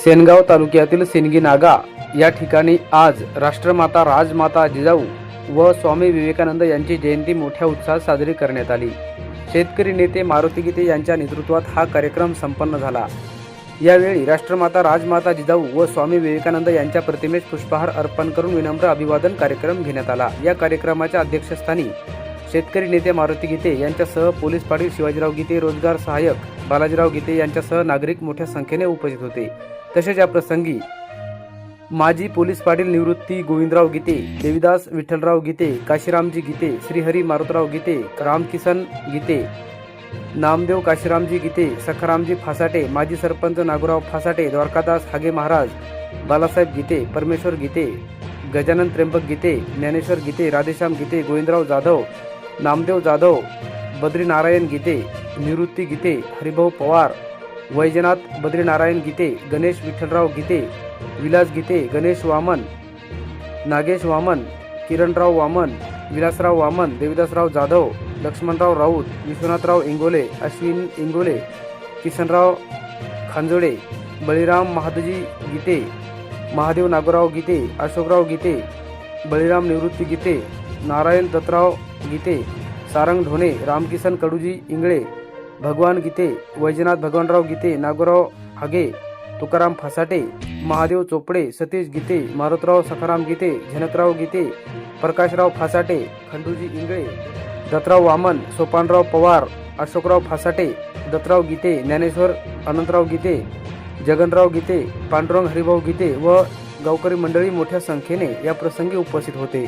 सेनगाव तालुक्यातील सिनगी नागा या ठिकाणी आज राष्ट्रमाता राजमाता जिजाऊ व स्वामी विवेकानंद यांची जयंती मोठ्या उत्साहात साजरी करण्यात आली। शेतकरी नेते मारुती गीते यांच्या नेतृत्वात हा कार्यक्रम संपन्न झाला। यावेळी राष्ट्रमाता राजमाता जिजाऊ व स्वामी विवेकानंद यांच्या प्रतिमेस पुष्पहार अर्पण करून विनम्र अभिवादन कार्यक्रम घेण्यात आला। या कार्यक्रमाच्या अध्यक्षस्थानी शेतकरी नेते मारुती गीते यांच्यासह पोलीस पाटील शिवाजीराव गीते, रोजगार सहाय्यक बालाजीराव गीते यांच्यासह नागरिक मोठ्या संख्येने उपस्थित होते। तसेच या प्रसंगी माजी पोलीस पाटील निवृत्ती गोविंदराव गीते, देविदास विठ्ठलराव गीते, काशीरामजी गीते, श्रीहरी मारुतराव गीते, रामकिसन गीते, नामदेव काशीरामजी गीते, सखारामजी फासाटे, माजी सरपंच नागोराव फासाटे, द्वारकादास हागे महाराज, बालासाहेब गीते, परमेश्वर गीते, गजानन त्र्यंबक गीते, ज्ञानेश्वर गीते, राधेश्याम गीते, गोविंदराव जाधव, नामदेव जाधव, बद्रीनारायण गीते, निवृत्ती गीते, हरिभाऊ पवार, वैजनाथ बद्रीनारायण गीते, गणेश विठ्ठलराव गीते, विलास गीते, गणेश वामन, नागेश वामन, किरणराव वामन, विलासराव वामन, देविदासराव जाधव, लक्ष्मणराव राऊत, विश्वनाथराव इंगोले, अश्विन इंगोले, किसनराव खांजोडे, बळीराम महादजी गीते, महादेव नागोराव गीते, अशोकराव गीते, बळीराम निवृत्ती गीते, नारायण दत्तराव गीते, सारंग ढोणे, रामकिसन कडूजी इंगळे, भगवान गीते, वैजनाथ भगवानराव गीते, नागोराव हागे, तुकाराम फासाटे, महादेव चोपडे, सतीश गीते, मारुतराव सखाराम गीते, झनकराव गीते, प्रकाशराव फासाटे, खंडूजी इंगळे, दत्तराव वामन, सोपानराव पवार, अशोकराव फासाटे, दत्तराव गीते, ज्ञानेश्वर अनंतराव गीते, जगनराव गीते, पांडुरंग हरिभाऊ गीते व गावकरी मंडळी मोठ्या संख्येने या प्रसंगी उपस्थित होते।